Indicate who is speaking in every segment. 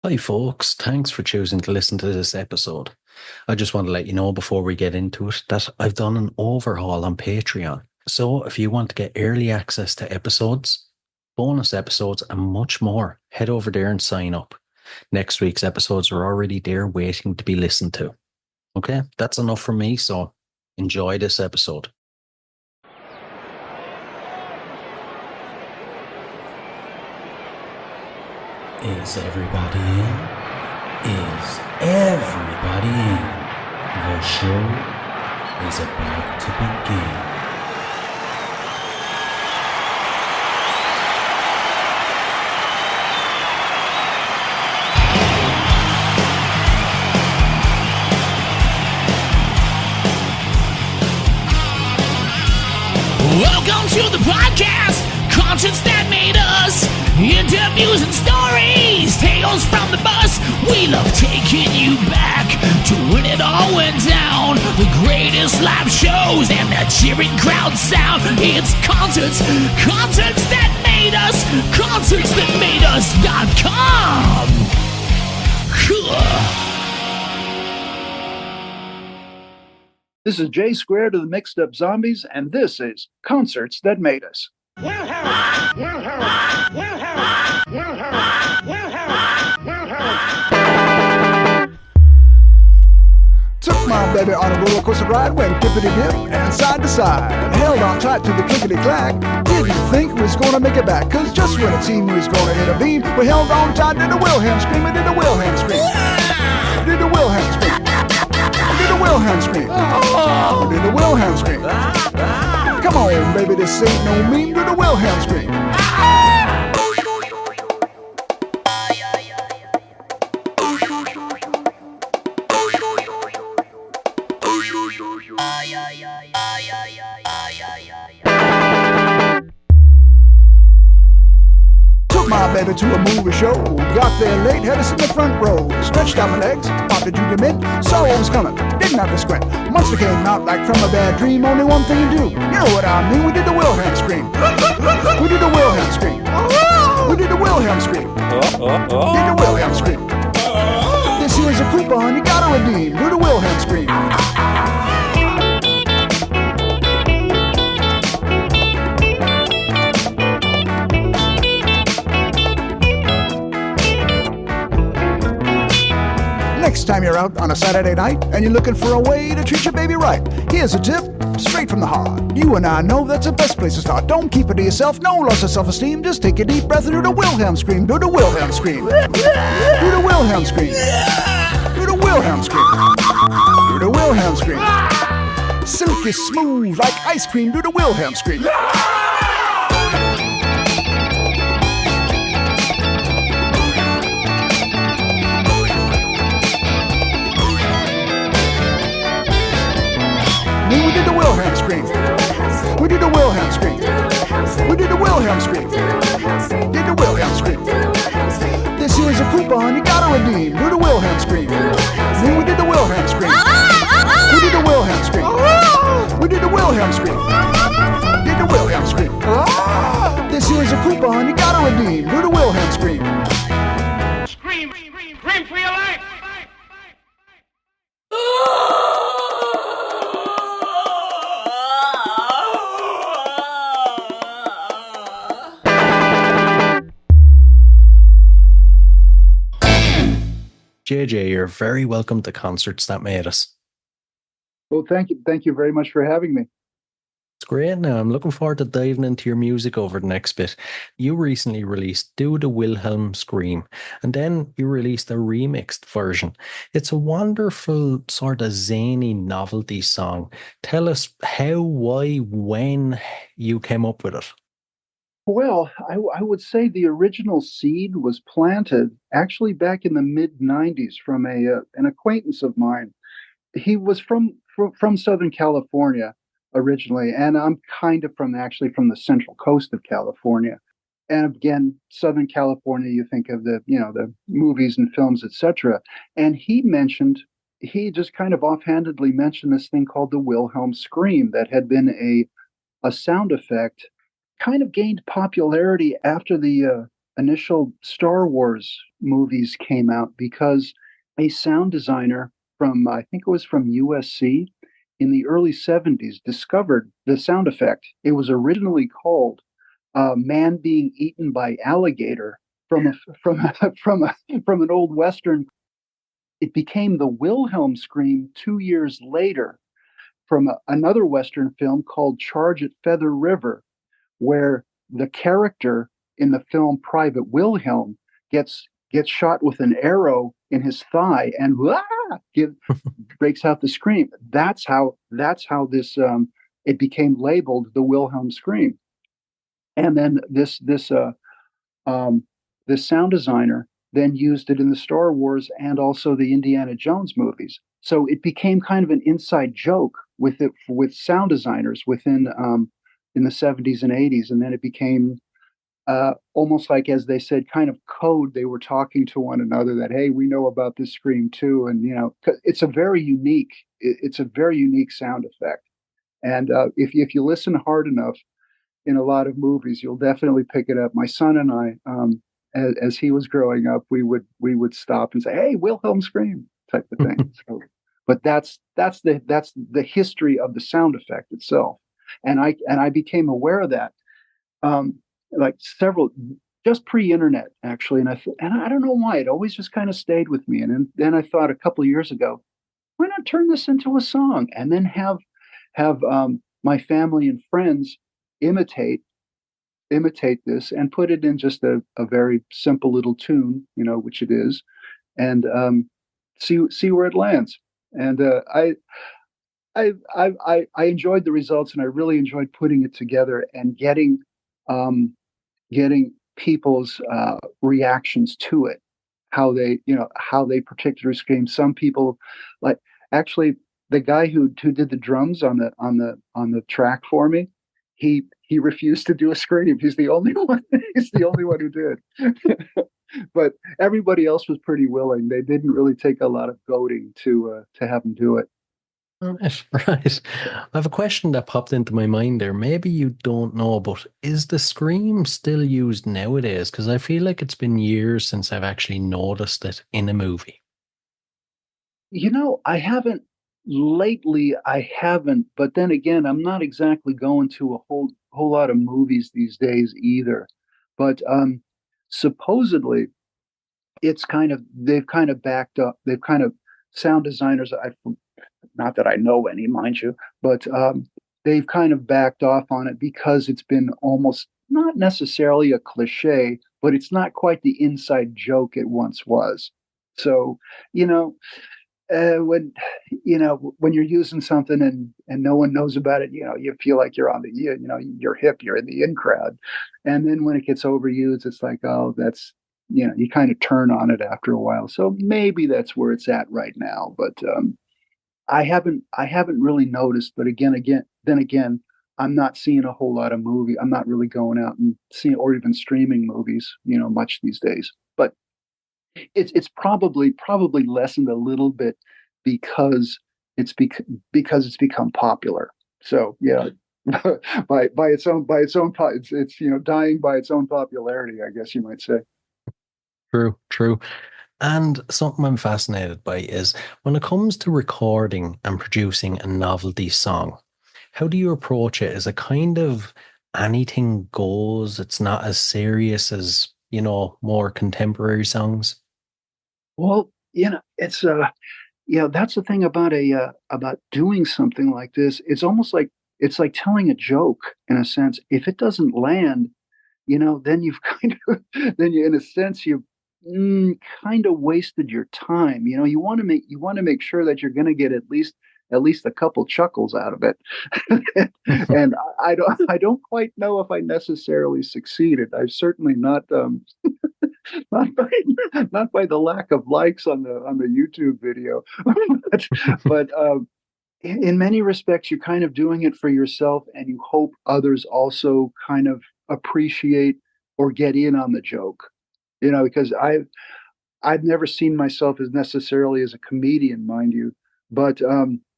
Speaker 1: Hi, folks. Thanks for choosing to listen to this episode. I just want to let you know before we get into it that I've done an overhaul on Patreon. So if you want to get early access to episodes, bonus episodes, and much more, head over there and sign up. Next week's episodes are already there waiting to be listened to. Okay, that's enough from me, so enjoy this episode. Is everybody in? Is everybody in? The show is about to begin.
Speaker 2: Welcome to the podcast, concerts that made us, interviews and stories, tales from the bus. We love taking you back to when it all went down, the greatest live shows and that cheering crowd sound. It's concerts that made us, concertsthatmadeus.com.
Speaker 3: This is JSqrd the Mixed-Up Zombies, and this is Concerts That Made Us.
Speaker 4: Took my baby on a roller coaster ride, went tippity-dip and side to side. Held on tight to the clickety-clack. Didn't think we was gonna make it back, cause just when it seemed we was gonna hit a beam, we held on tight, did a Wilhelm Scream, we did a Wilhelm Scream. Did a Wilhelm Scream. We did a Wilhelm Scream. We did a Wilhelm Scream. Come on, baby, this ain't no meme. Do the Wilhelm Scream. Took my baby to a movie show. Got there late, had us in the front row. Stretched out my legs, popped a junior mint. Saw what was coming, didn't have to squint. Monster came out like from a bad dream. Only one thing to do, you know what I mean. We did the Wilhelm Scream. We did the Wilhelm Scream. We did the Wilhelm Scream. Did the Wilhelm Scream. This here's a coupon you gotta redeem. Do the Wilhelm Scream. Next time you're out on a Saturday night and you're looking for a way to treat your baby right, here's a tip straight from the heart. You and I know that's the best place to start. Don't keep it to yourself, no loss of self-esteem. Just take a deep breath and do the Wilhelm Scream. Do the Wilhelm Scream. Do the Wilhelm Scream. Do the Wilhelm Scream. Do the Wilhelm Scream. Silky smooth like ice cream. Do the Wilhelm Scream. We did the Wilhelm Scream. We did the Wilhelm Scream. We did the Wilhelm Scream. Did the Wilhelm Scream. This here's a coupon you gotta redeem. Do the Wilhelm Scream. We did the Wilhelm Scream. We did the Wilhelm Scream. We did the Wilhelm Scream. Did the Wilhelm Scream. This here's a coupon you gotta redeem. Do the Wilhelm Scream.
Speaker 5: Scream for your life!
Speaker 1: JJ, you're very welcome to Concerts That Made Us.
Speaker 3: Well, thank you very much for having me.
Speaker 1: It's great now. I'm looking forward to diving into your music over the next bit. You recently released Do the Wilhelm Scream, and then you released a remixed version. It's a wonderful sort of zany novelty song. Tell us how, why, when you came up with it.
Speaker 3: Well, I would say the original seed was planted actually back in the mid-'90s from an acquaintance of mine. He was from Southern California originally, and I'm kind of from the central coast of California. And again, Southern California, you think of the movies and films, etc. And he just kind of offhandedly mentioned this thing called the Wilhelm Scream that had been a sound effect, kind of gained popularity after the initial Star Wars movies came out because a sound designer from, I think it was from USC in the early 70s, discovered the sound effect. It was originally called "Man Being Eaten by Alligator" from from an old Western. It became the Wilhelm Scream 2 years later from another Western film called "Charge at Feather River," where the character in the film Private Wilhelm gets shot with an arrow in his thigh and breaks out the scream. That's how this it became labeled the Wilhelm Scream. And then this sound designer then used it in the Star Wars and also the Indiana Jones movies. So it became kind of an inside joke with sound designers within in the 70s and 80s, and then it became almost like, as they said, kind of code. They were talking to one another that, hey, we know about this scream too, and it's a very unique sound effect. And if you listen hard enough in a lot of movies, you'll definitely pick it up. My son and I, as he was growing up, we would stop and say, "Hey, Wilhelm Scream," type of thing. So, but that's the history of the sound effect itself, and I became aware of that like several just pre-internet actually, and I don't know why it always just kind of stayed with me, and then I thought a couple of years ago, why not turn this into a song and then have my family and friends imitate this and put it in just a very simple little tune, which it is, and see where it lands. And I enjoyed the results, and I really enjoyed putting it together and getting people's reactions to it, how they particularly scream. Some people, like, actually the guy who did the drums on the track for me, he refused to do a scream. He's the only one. He's the only one who did. But everybody else was pretty willing. They didn't really take a lot of goading to have him do it.
Speaker 1: Right, right. I have a question that popped into my mind there. Maybe you don't know, but is the scream still used nowadays? Because I feel like it's been years since I've actually noticed it in a movie.
Speaker 3: I haven't lately. I haven't, but then again, I'm not exactly going to a whole lot of movies these days either. But supposedly, they've kind of backed up. They've kind of sound designers. Not that I know any, mind you, but they've kind of backed off on it because it's been almost not necessarily a cliche, but it's not quite the inside joke it once was. So, when when you're using something and no one knows about it, you feel like you're you're hip, you're in the in crowd, and then when it gets overused, it's like, oh, that's you kind of turn on it after a while. So maybe that's where it's at right now, but. I haven't really noticed, but then again, I'm not seeing a whole lot of movie. I'm not really going out and seeing or even streaming movies, much these days. But it's probably lessened a little bit because because it's become popular. So yeah, by its own it's dying by its own popularity, I guess you might say.
Speaker 1: True, true. And something I'm fascinated by is when it comes to recording and producing a novelty song, how do you approach it? Is it kind of anything goes? It's not as serious as, more contemporary songs?
Speaker 3: Well, it's that's the thing about about doing something like this. It's like telling a joke in a sense. If it doesn't land, then you've in a sense, you've kind of wasted your time. You want to make sure that you're going to get at least a couple chuckles out of it. And I don't quite know if I necessarily succeeded. I've certainly not not by the lack of likes on the YouTube video, but in many respects, you're kind of doing it for yourself, and you hope others also kind of appreciate or get in on the joke. Because I've never seen myself as necessarily as a comedian, mind you, but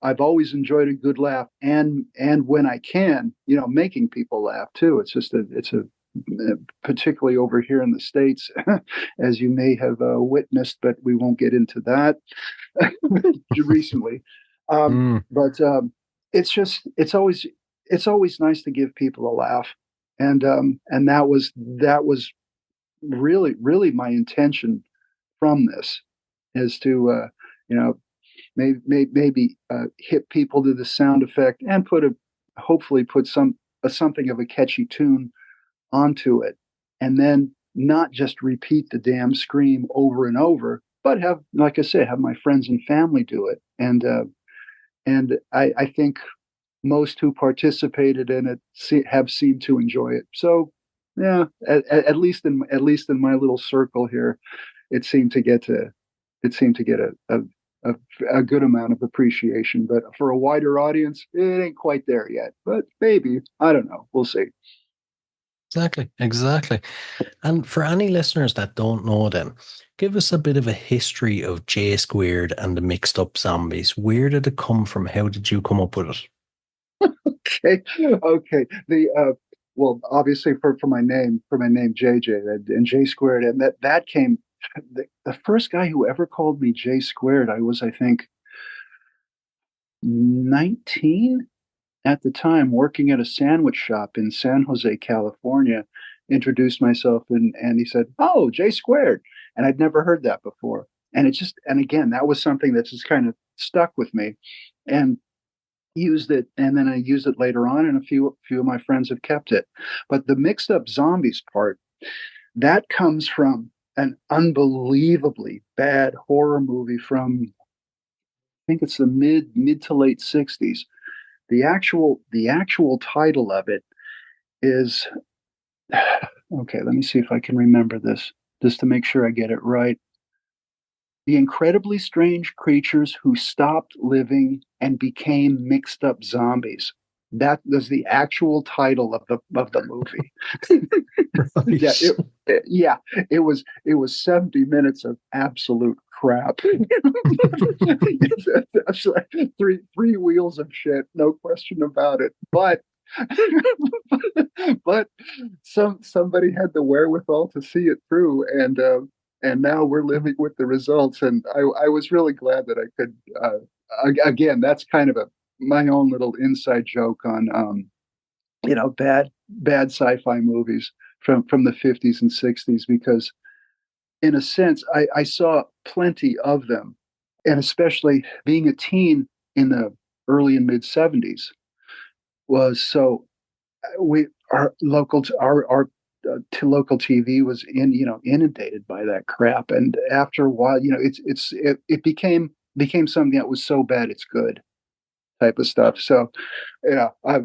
Speaker 3: I've always enjoyed a good laugh, and when I can, making people laugh too. It's just particularly over here in the States, as you may have witnessed, but we won't get into that recently. But it's always nice to give people a laugh, and that was really my intention from this, is to maybe hit people to the sound effect and hopefully put something of a catchy tune onto it, and then not just repeat the damn scream over and over, but have, like I say, have my friends and family do it. And I think most who participated in it have seemed to enjoy it. So yeah, at least in my little circle here, it seemed to get a good amount of appreciation. But for a wider audience, it ain't quite there yet. But maybe, I don't know. We'll see.
Speaker 1: Exactly. And for any listeners that don't know, then give us a bit of a history of JSqrd and the Mixed-Up Zombies. Where did it come from? How did you come up with
Speaker 3: it? Okay. Well, obviously for my name JJ and JSqrd, and that came. The first guy who ever called me JSqrd, I think 19 at the time, working at a sandwich shop in San Jose, California. Introduced myself, and he said, "Oh, JSqrd," and I'd never heard that before. And again, that was something that just kind of stuck with me, and used it. And then I used it later on, and a few of my friends have kept it. But the Mixed Up Zombies part, that comes from an unbelievably bad horror movie from, I think it's the mid to late 60s. The actual title of it is, okay, let me see if I can remember this, just to make sure I get it right. The Incredibly Strange Creatures Who Stopped Living and Became Mixed Up Zombies. That was the actual title of the movie. It was 70 minutes of absolute crap. three wheels of shit, no question about it. But somebody had the wherewithal to see it through, and now we're living with the results. And I was really glad that I could. Again, that's kind of my own little inside joke on bad sci-fi movies from the 50s and 60s, because in a sense I saw plenty of them, and especially being a teen in the early and mid 70s was so our local TV was inundated by that crap, and after a while it became something that was so bad it's good type of stuff. So I've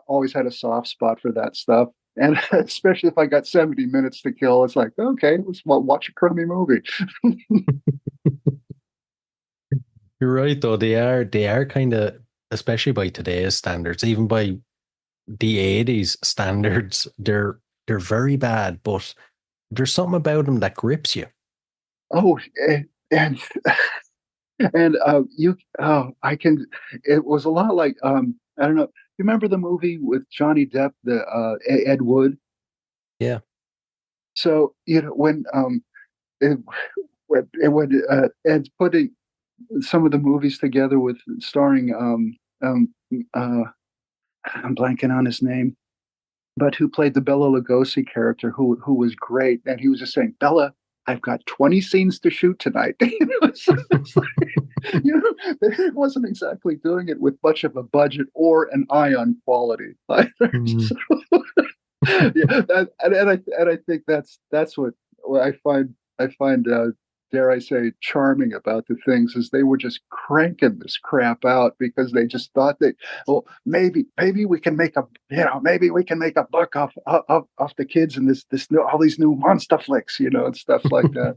Speaker 3: always had a soft spot for that stuff, and especially if I got 70 minutes to kill, it's like, okay, let's watch a crummy movie.
Speaker 1: You're right, though. They are kind of, especially by today's standards, even by the 80s standards, they're very bad, but there's something about them that grips you.
Speaker 3: Oh, and I can. It was a lot like I don't know. You remember the movie with Johnny Depp, the Ed Wood?
Speaker 1: Yeah.
Speaker 3: So when Ed's putting some of the movies together with starring I'm blanking on his name, but who played the Bela Lugosi character, who was great, and he was just saying, "Bella, I've got 20 scenes to shoot tonight." It wasn't exactly doing it with much of a budget or an eye on quality. So, I think that's what I find dare I say, charming about the things, is they were just cranking this crap out because they just thought maybe we can make a buck off the kids and all these new monster flicks, and stuff like that.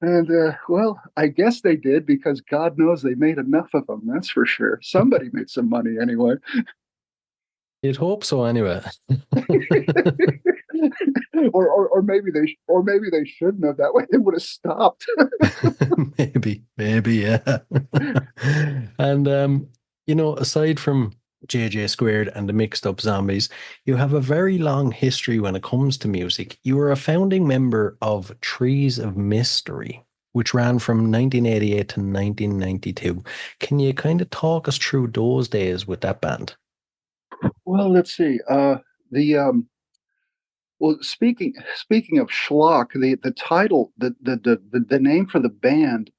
Speaker 3: And well, I guess they did, because God knows they made enough of them. That's for sure. Somebody made some money anyway.
Speaker 1: You'd hope so, anyway.
Speaker 3: or maybe they shouldn't have. That way they would have stopped.
Speaker 1: maybe, yeah. And aside from JJ Sqrd and the Mixed-Up Zombies, you have a very long history when it comes to music. You were a founding member of Trees of Mystery, which ran from 1988 to 1992. Can you kind of talk us through those days with that band?
Speaker 3: Well, let's see. The Well, speaking of schlock, the title, the name for the band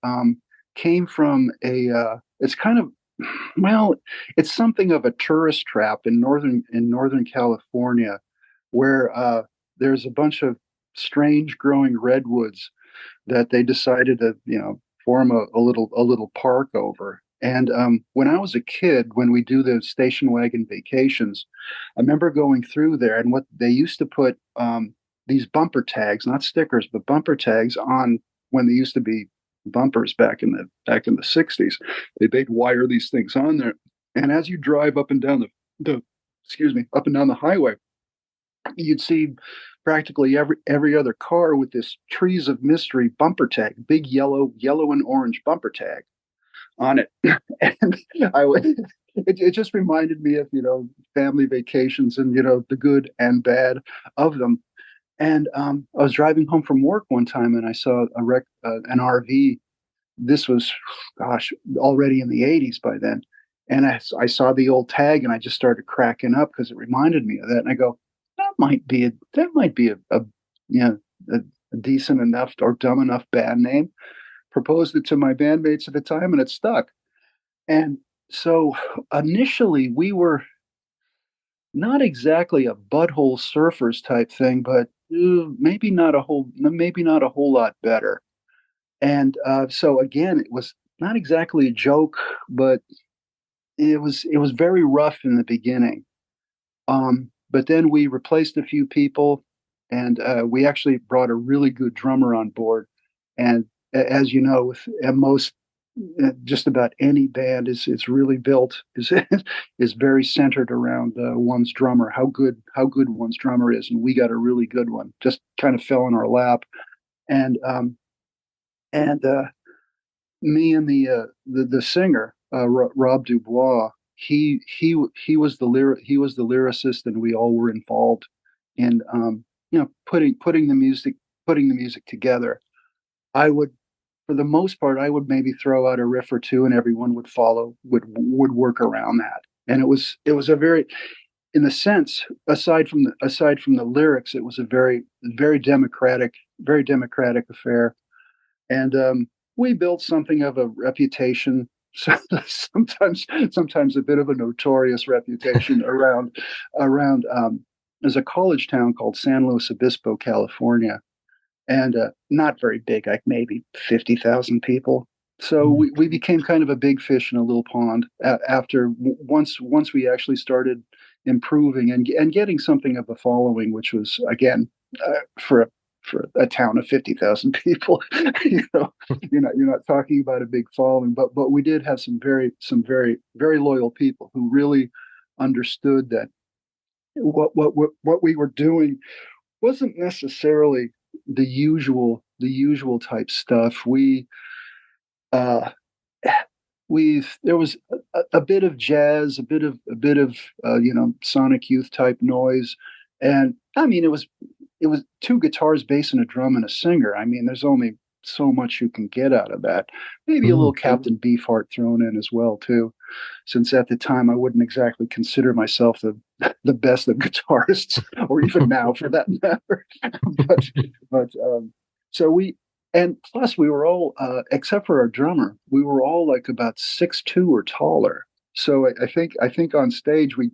Speaker 3: came from it's kind of, well, it's something of a tourist trap in Northern California, where there's a bunch of strange growing redwoods that they decided to, form a little park over. And when I was a kid, when we do the station wagon vacations, I remember going through there, and what they used to put these bumper tags, not stickers, but bumper tags on when they used to be bumpers back in the '60s. They'd wire these things on there, and as you drive up and down the excuse me, up and down the highway, you'd see practically every other car with this Trees of Mystery bumper tag, big yellow and orange bumper tag on it. And I would it just reminded me of, family vacations and, the good and bad of them. And I was driving home from work one time, and I saw an RV. This was, gosh, already in the '80s by then. And I saw the old tag, and I just started cracking up because it reminded me of that. And I go, that might be a a decent enough or dumb enough band name. Proposed it to my bandmates at the time, and it stuck. And so initially we were not exactly a butthole surfers type thing, but maybe not a whole lot better. And so again, it was not exactly a joke, but it was very rough in the beginning. But then we replaced a few people, and we actually brought a really good drummer on board. And as you know, with most just about any band is really built is very centered around one's drummer, how good one's drummer is, and we got a really good one. Just kind of fell in our lap, and and me and the singer, Rob Dubois, he was the lyricist, and we all were involved in putting the music together. I would, for the most part, I would maybe throw out a riff or two, and everyone would follow, would work around that. And it was a very, in the sense, aside from the lyrics, it was a very democratic affair. And we built something of a reputation, so sometimes a bit of a notorious reputation around there's a college town called San Luis Obispo, California, and not very big, like maybe 50,000 people. So we became kind of a big fish in a little pond once we actually started improving and getting something of a following, which was, again, for a town of 50,000 people, you're not talking about a big following, but we did have some very loyal people who really understood that what we were doing wasn't necessarily the usual type stuff. Uh, there was a bit of jazz, a bit of Sonic Youth type noise, and I mean it was two guitars, bass, and a drum, and a singer. I mean, there's only so much you can get out of that. Maybe a little Captain Beefheart thrown in as well too, since at the time I wouldn't exactly consider myself the best of guitarists, or even now for that matter. but so and plus we were all, except for our drummer, we were all like about 6'2" or taller. So I think on stage we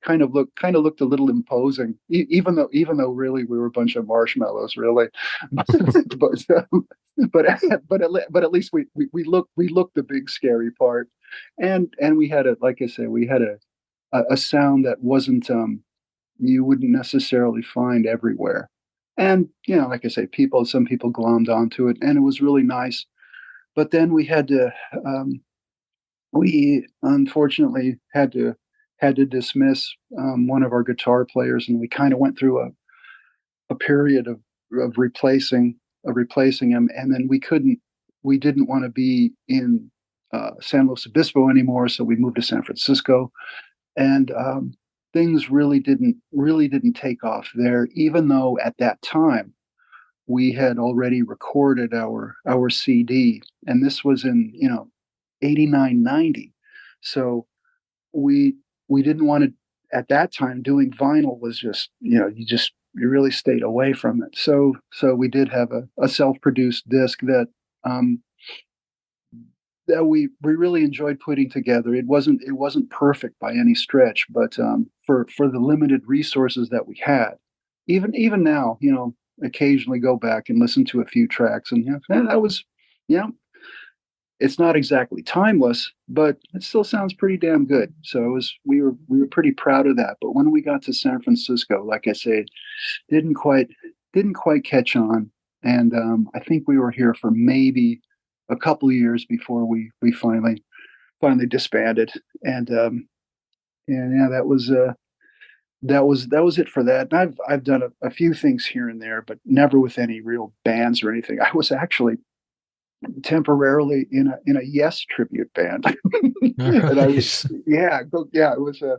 Speaker 3: kind of looked a little imposing, even though really we were a bunch of marshmallows, really. but but at least we looked the big scary part, and we had like I say, we had a sound that wasn't, you wouldn't necessarily find everywhere. And like I say, some people glommed onto it, and it was really nice. But then we unfortunately had to dismiss one of our guitar players, and we kind of went through a period of replacing him, and then we didn't want to be in San Luis Obispo anymore, so we moved to San Francisco. and things really didn't take off there. Even though at that time we had already recorded our CD, and this was in 89, 90. So we we didn't want to, at that time, doing vinyl was just, you really stayed away from it. So we did have a self-produced disc um that we really enjoyed putting together. It wasn't perfect by any stretch, but for the limited resources that we had, even now, occasionally go back and listen to a few tracks, and that was, you know, it's not exactly timeless, but it still sounds pretty damn good. So we were pretty proud of that. But when we got to San Francisco, like I say, didn't quite didn't quite catch on, and I think we were here for maybe a couple of years before we finally disbanded, and yeah, that was it for that. And I've done a few things here and there, but never with any real bands or anything. I was actually temporarily in a Yes tribute band,
Speaker 1: All
Speaker 3: and I was,
Speaker 1: right.
Speaker 3: yeah, it was a.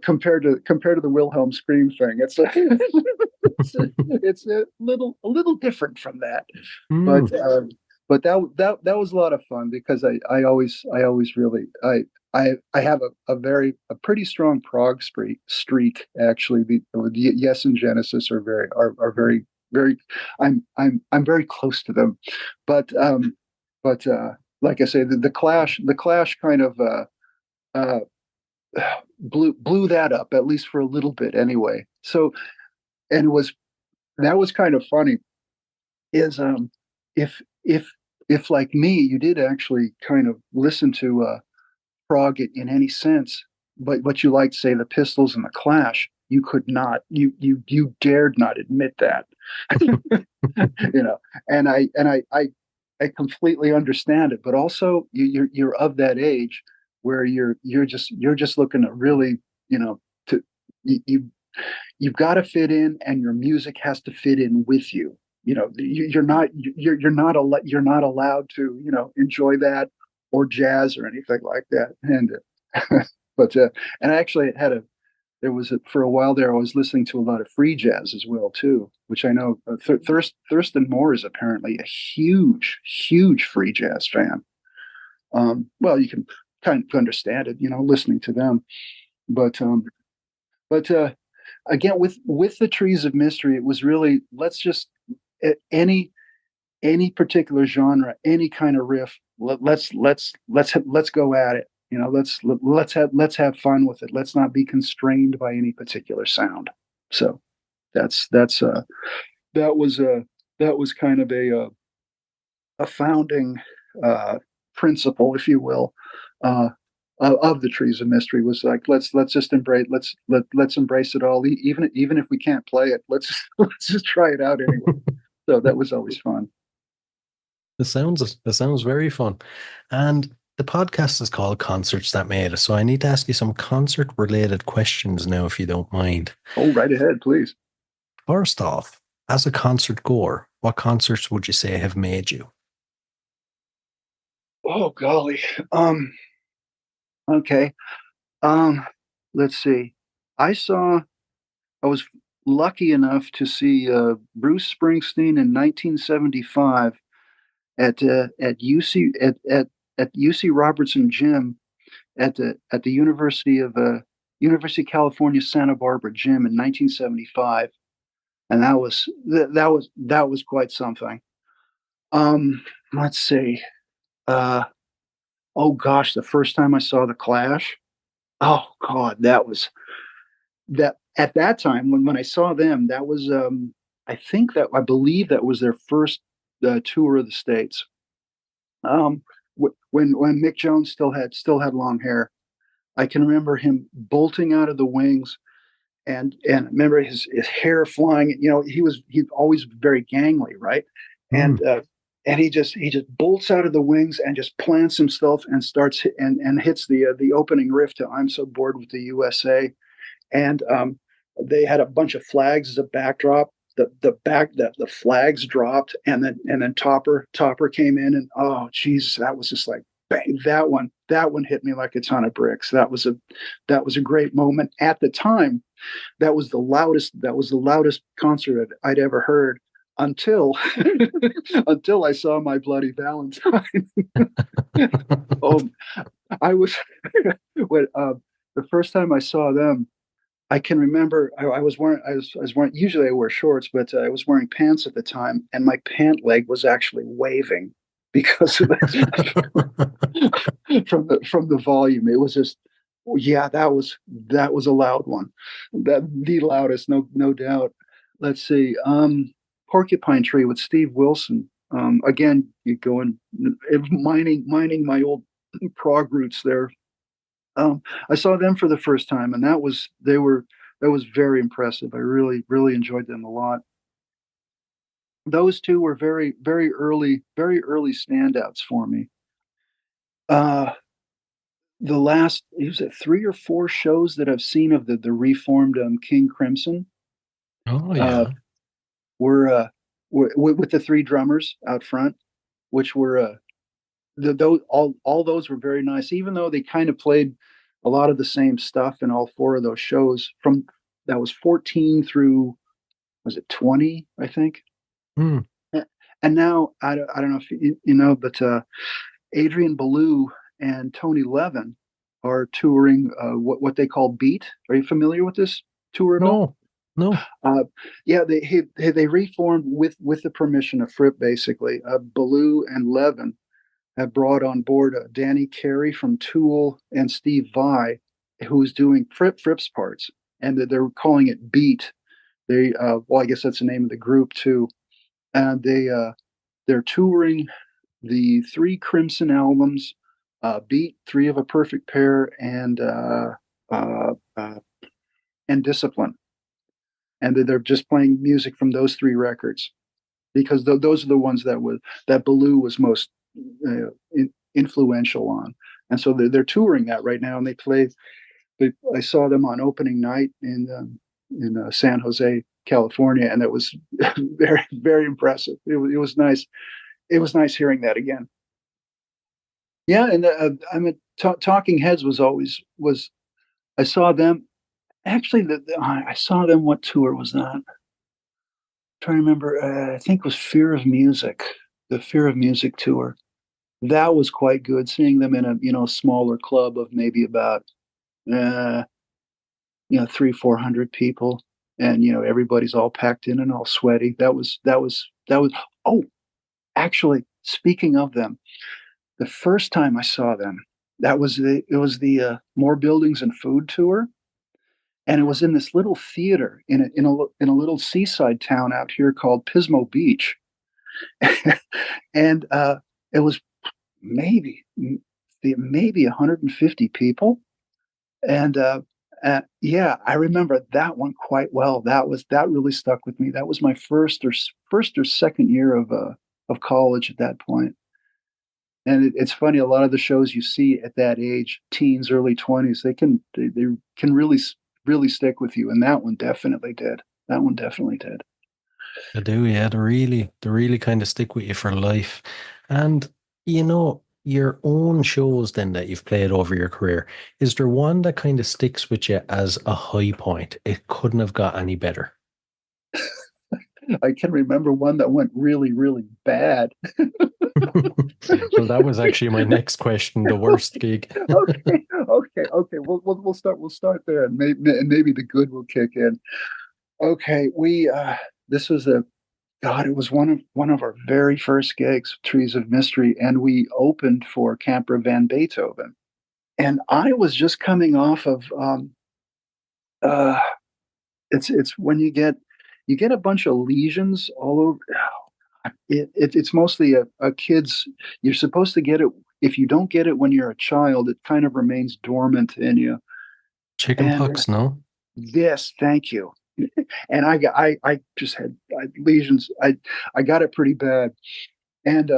Speaker 3: Compared to the Wilhelm Scream thing, it's a little different from that,
Speaker 1: Hmm.
Speaker 3: but that was a lot of fun because I always really I have a pretty strong prog streak actually. The Yes and Genesis are very very I'm very close to them, but like I say, the Clash kind of uh, blew that up, at least for a little bit anyway. So, and that was kind of funny, is if if like me, you did actually kind of listen to prog in any sense, but you liked, say, the Pistols and the Clash, you could not, you dared not admit that. you know and I completely understand it, but also you're of that age where you're just looking to really, to you you've got to fit in, and your music has to fit in with you. You're not allowed to, enjoy that, or jazz or anything like that. And but and actually it had a there was for a while there, I was listening to a lot of free jazz as well too, which I know Thurston Moore is apparently a huge free jazz fan. Well, you can kind of understand it, listening to them. But but again, with the Trees of Mystery, it was really, let's just, any particular genre, any kind of riff, let's go at it. Let's have fun with it. Let's not be constrained by any particular sound. So that's that was that was kind of a founding uh, principle, if you will, uh, of the Trees of Mystery, was like, let's just let's embrace it all, even if we can't play it. Let's just try it out anyway. So that was always fun.
Speaker 1: It sounds very fun. And the podcast is called Concerts That Made Us. So I need to ask you some concert related questions now, if you don't mind.
Speaker 3: Oh, right ahead, please.
Speaker 1: First off, as a concert goer, what concerts would you say have made you?
Speaker 3: Oh golly. Okay. Um, let's see. I saw. I was lucky enough to see Bruce Springsteen in 1975 at UC Robertson Gym at the University of California Santa Barbara Gym in 1975, and that was quite something. Let's see. Uh, oh gosh, the first time I saw the Clash. Oh God, that at that time, when I saw them, that was, I believe that was their first tour of the states. Um, when Mick Jones still had long hair, I can remember him bolting out of the wings, and remember his hair flying. He's always very gangly, right?
Speaker 1: Hmm.
Speaker 3: And he just bolts out of the wings and just plants himself and and hits the opening riff to "I'm So Bored with the USA." And they had a bunch of flags as a backdrop. The flags dropped, and then Topper came in, and oh Jesus, that was just like bang, that one hit me like a ton of bricks. That was a great moment at the time. That was the loudest concert I'd ever heard until until I saw My Bloody Valentine. Oh, I was when the first time I saw them, I can remember I was wearing I was wearing, usually I wear shorts, but I was wearing pants at the time, and my pant leg was actually waving because of from the volume. It was just, yeah, that was a loud one, that the loudest, no doubt. Let's see, Porcupine Tree with Steve Wilson. Again, you go in mining my old prog roots there. I saw them for the first time, and that was very impressive. I really enjoyed them a lot. Those two were very early standouts for me. The last, was it 3 or 4 shows that I've seen of the reformed King Crimson?
Speaker 1: Oh yeah.
Speaker 3: Were with the 3 drummers out front, which were those all those were very nice, even though they kind of played a lot of the same stuff in all 4 of those shows. From that was 14 through, was it 20, I think.
Speaker 1: Hmm.
Speaker 3: And now I don't know if you know, but Adrian Belew and Tony Levin are touring what they call Beat. Are you familiar with this tour at all?
Speaker 1: No.
Speaker 3: Yeah, they reformed with the permission of Fripp, basically. Belew and Levin have brought on board Danny Carey from Tool and Steve Vai, who's doing Fripp's parts, and they're calling it Beat. They well, I guess that's the name of the group too, and they're touring the 3 Crimson albums, Beat, 3 of a Perfect Pair, and Discipline, and they're just playing music from those 3 records because those are the ones that Belew was most influential on, and so they're touring that right now, and they play. I saw them on opening night in San Jose, California, and it was very impressive. It was nice. It was nice hearing that again. Yeah, and Talking Heads was. I saw them actually. I saw them. What tour was that? I'm trying to remember. I think it was Fear of Music, the Fear of Music tour. That was quite good. Seeing them in a smaller club of maybe about 300-400 people, and everybody's all packed in and all sweaty. That was. Oh, actually, speaking of them, the first time I saw them, it was the More Buildings and Food tour, and it was in this little theater in a little seaside town out here called Pismo Beach, and it was maybe 150 people, and yeah, I remember that one quite well. That really stuck with me. That was my first or second year of college at that point. And it's funny, a lot of the shows you see at that age, teens, early 20s, they can really stick with you, and that one definitely did.
Speaker 1: They do, yeah. They really kind of stick with you for life. And your own shows then that you've played over your career, is there one that kind of sticks with you as a high point? It couldn't have got any better.
Speaker 3: I can remember one that went really bad.
Speaker 1: So that was actually my next question, the worst gig.
Speaker 3: Okay. We'll start there, and maybe the good will kick in. Okay, this was it was one of our very first gigs, Trees of Mystery, and we opened for Camper Van Beethoven. And I was just coming off of it's when you get a bunch of lesions all over. It's mostly a kid's. You're supposed to get it. If you don't get it when you're a child, it kind of remains dormant in you.
Speaker 1: Chickenpox, no?
Speaker 3: Yes, thank you. And I just had lesions. I got it pretty bad, and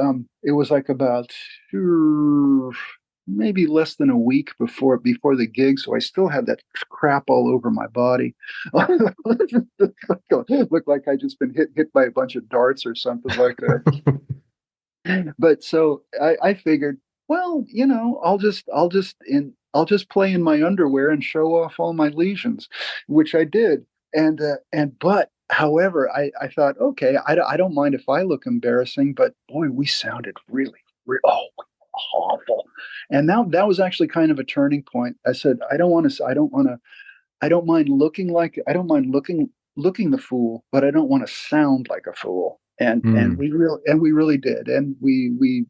Speaker 3: it was like about maybe less than a week before the gig, so I still had that crap all over my body. Looked like I just been hit by a bunch of darts or something like that. But so I figured Well, I'll just play in my underwear and show off all my lesions, which I did. But however, I thought, okay, I don't mind if I look embarrassing, but boy, we sounded oh, awful. And now that was actually kind of a turning point. I said, I don't mind looking the fool, but I don't want to sound like a fool. And
Speaker 1: Hmm.
Speaker 3: we really did. And we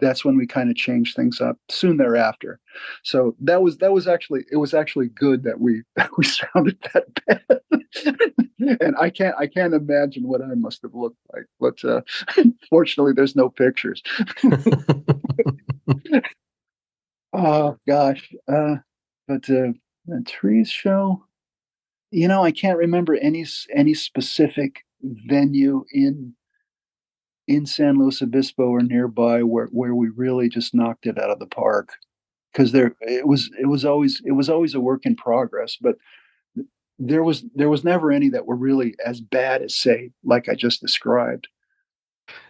Speaker 3: that's when we kind of changed things up soon thereafter. So that was actually, it was actually good that we that we sounded that bad. And I can't imagine what I must have looked like. But fortunately there's no pictures. Oh gosh. But the trees show. I can't remember any specific venue in San Luis Obispo or nearby where we really just knocked it out of the park, because it was always a work in progress, but there was never any that were really as bad as, say, like I just described.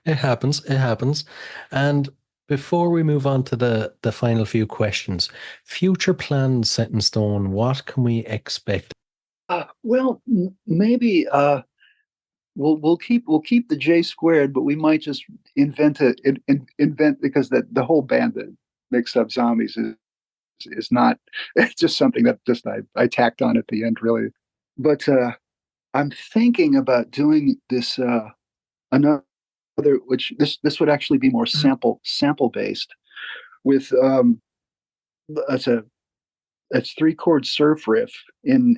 Speaker 1: It happens. It happens. And before we move on to the final few questions, future plans set in stone, what can we expect?
Speaker 3: Well, maybe we'll keep the J squared, but we might just invent, because the whole band, the Mixed-Up Zombies, is not, it's just something that just I tacked on at the end, really. But I'm thinking about doing this, another, which this would actually be more sample based, with it's a it's three chord surf riff in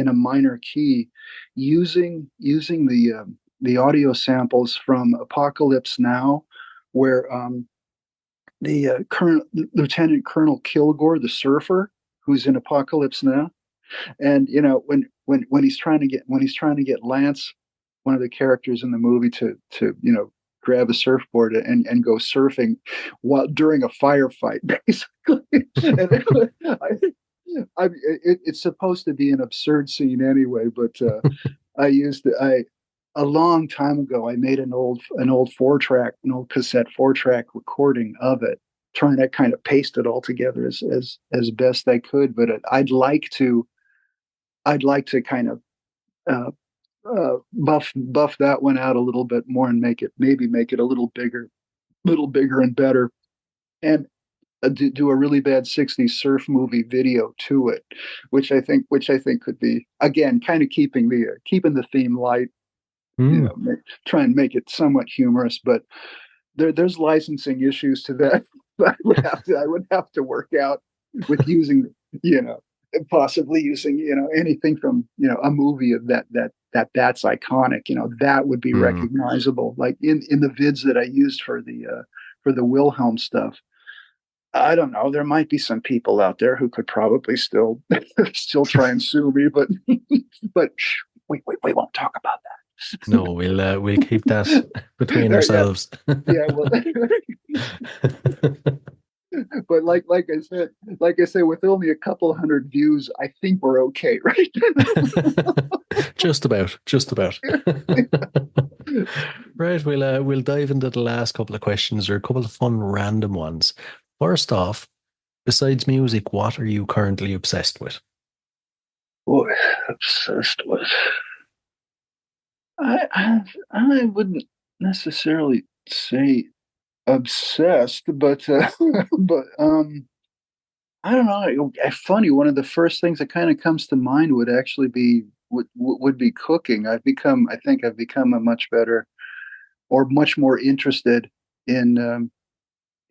Speaker 3: a minor key, using the audio samples from Apocalypse Now, where the current Lieutenant Colonel Kilgore, the surfer, who's in Apocalypse Now, and when he's trying to get Lance, one of the characters in the movie, to grab a surfboard and go surfing while during a firefight, basically. And it's supposed to be an absurd scene anyway, but I a long time ago, I made an old 4-track, an old cassette 4-track recording of it, trying to kind of paste it all together as best I could. But I'd like to kind of uh, buff that one out a little bit more, and make it a little bigger and better, and do a really bad '60s surf movie video to it, which I think could be, again, kind of keeping the theme light,
Speaker 1: Hmm.
Speaker 3: try and make it somewhat humorous, but there's licensing issues to that. I would have to work out with using, you know possibly using, anything from, a movie of that's iconic, that would be
Speaker 1: Hmm.
Speaker 3: recognizable, like in the vids that I used for the Wilhelm stuff. I don't know. There might be some people out there who could probably still still try and sue me, but shh, we won't talk about
Speaker 1: No, we'll keep that between
Speaker 3: that. Yeah,
Speaker 1: ourselves.
Speaker 3: yeah. Well, but like I said, with only a couple hundred views, I think we're okay, right?
Speaker 1: Just about, just about. Right, we'll dive into the last couple of questions, or a couple of fun random ones. First off, besides music, what are you currently obsessed with?
Speaker 3: Boy, obsessed with. I wouldn't necessarily say obsessed, but but I don't know. Funny, one of the first things that kind of comes to mind would actually be would be cooking. I think I've become a much better, or much more interested in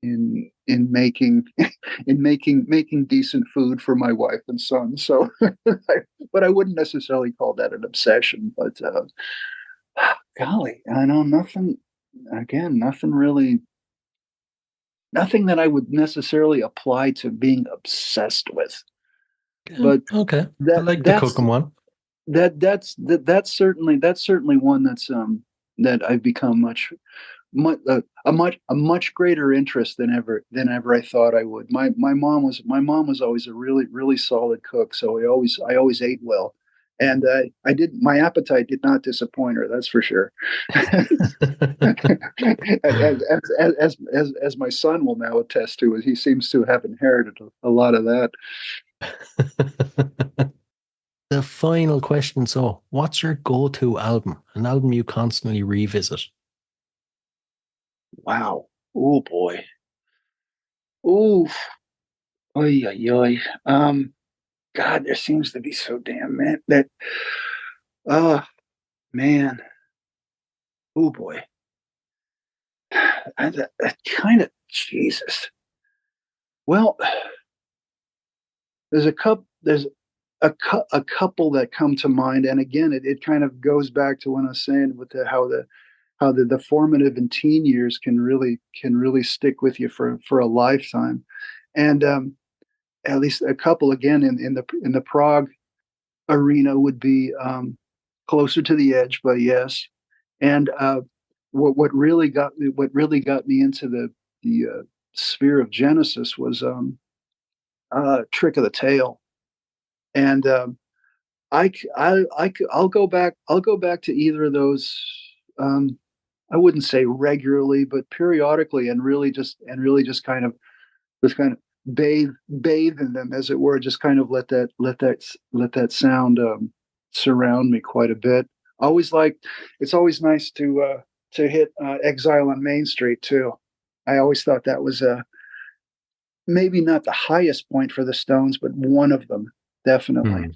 Speaker 3: in making making decent food for my wife and son. So, but I wouldn't necessarily call that an obsession. But golly, I know nothing. Again, nothing that I would necessarily apply to being obsessed with.
Speaker 1: Yeah,
Speaker 3: But
Speaker 1: okay. I
Speaker 3: that
Speaker 1: like the
Speaker 3: that's
Speaker 1: cooking one.
Speaker 3: that's certainly one that I've become a much greater interest than ever I thought I would. My mom was always a really solid cook, so I always ate well, And I didn't. My appetite did not disappoint her. That's for sure. as my son will now attest to, he seems to have inherited a lot of that.
Speaker 1: The final question. So, what's your go-to album? An album you constantly revisit?
Speaker 3: Wow. Oh boy. Ooh. Oy, oy, oy. God, there seems to be so damn man that. Man. Oh boy. That kind of Jesus. Well, there's a couple that come to mind, and again, it kind of goes back to what I was saying with how the formative and teen years can really stick with you for a lifetime, and at least a couple again in the prog arena would be Closer to the Edge by Yes, and what really got me into the sphere of Genesis was Trick of the Tail, and I'll go back to either of those. I wouldn't say regularly, but periodically, and really just kind of bathe in them, as it were. Just kind of let that sound surround me quite a bit. It's always nice to hit Exile on Main Street too. I always thought that was maybe not the highest point for the Stones, but one of them definitely.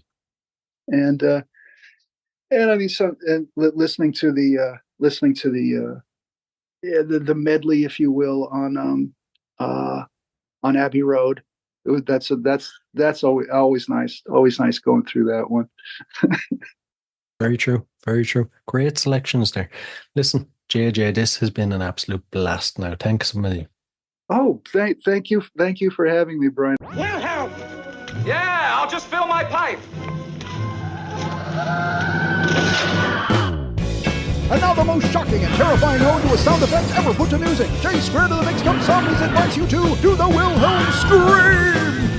Speaker 3: And I mean, listening to the medley, if you will, on Abbey Road. That's always nice going through that one.
Speaker 1: Very true. Great selections there. Listen, JJ, this has been an absolute blast now. Thanks a million.
Speaker 3: Oh, thank you for having me, Brian.
Speaker 5: Wilhelm! Yeah, I'll just fill my pipe.
Speaker 4: And now the most shocking and terrifying ode to a sound effect ever put to music. JSqrd the Mixed-Up Zombies invites you to do the Wilhelm Scream!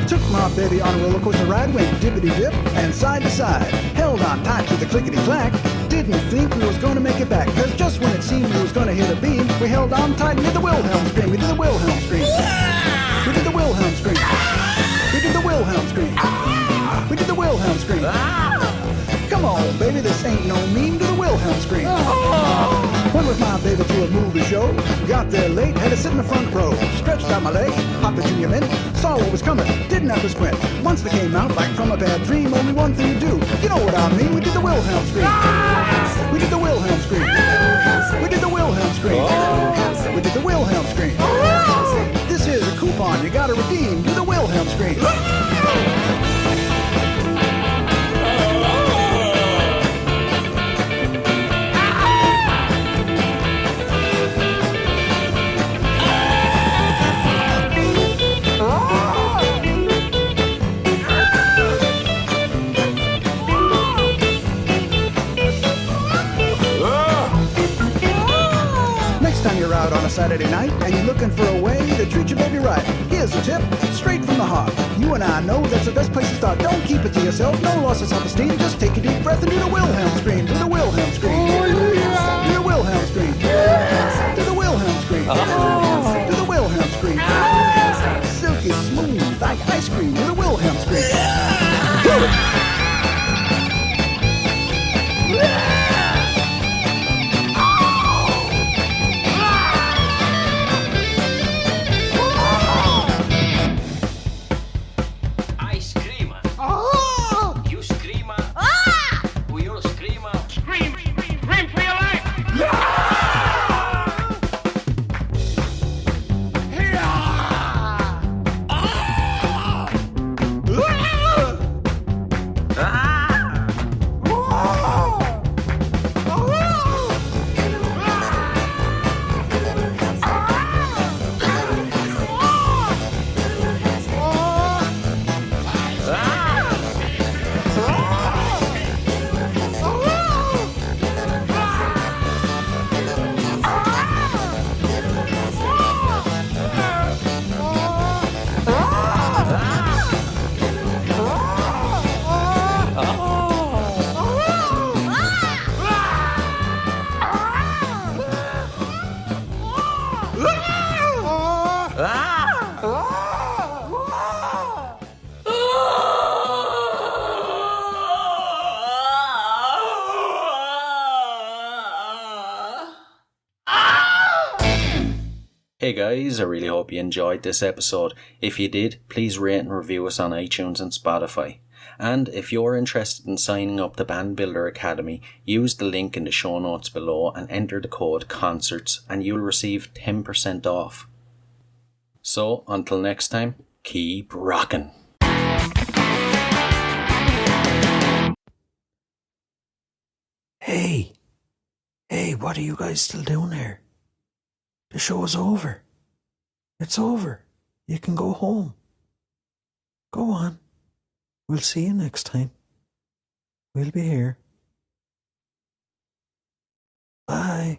Speaker 4: Took my baby on a roller coaster ride, went dippity-dip and side to side. Held on tight to the clickety-clack. Didn't think we was gonna make it back, cause just when it seemed we was gonna hit a beam, we held on tight and did the Wilhelm Scream. We did the Wilhelm Scream. We did the Wilhelm Scream. We did the Wilhelm Scream. We did the Wilhelm Scream. Come on, baby, this ain't no meme. Do the Wilhelm Scream. Went with my baby to a movie show. Got there late, had to sit in the front row. Stretched out my leg, popped a junior mint. Saw what was coming, didn't have to squint. Once they came out, like from a bad dream, only one thing to do. You know what I mean? We did the Wilhelm Scream. We did the Wilhelm Scream. We did the Wilhelm Scream. We did the Wilhelm Scream. This is a coupon you gotta redeem. Do the Wilhelm Scream. Out on a Saturday night and you're looking for a way to treat your baby right. Here's a tip, straight from the heart. You and I know that's the best place to start. Don't keep it to yourself, no loss of self-esteem. Just take a deep breath and do the Wilhelm Scream. Do the Wilhelm Scream. Do the Wilhelm Scream. Do the Wilhelm Scream. Do the Wilhelm Scream. Silky smooth like ice cream. Do the Wilhelm Scream.
Speaker 1: Hey guys, I really hope you enjoyed this episode. If you did, please rate and review us on iTunes and Spotify. And if you're interested in signing up to Band Builder Academy, use the link in the show notes below and enter the code CONCERTS and you'll receive 10% off. So, until next time, keep rocking. Hey, what are you guys still doing here? The show's over. It's over. You can go home. Go on. We'll see you next time. We'll be here. Bye.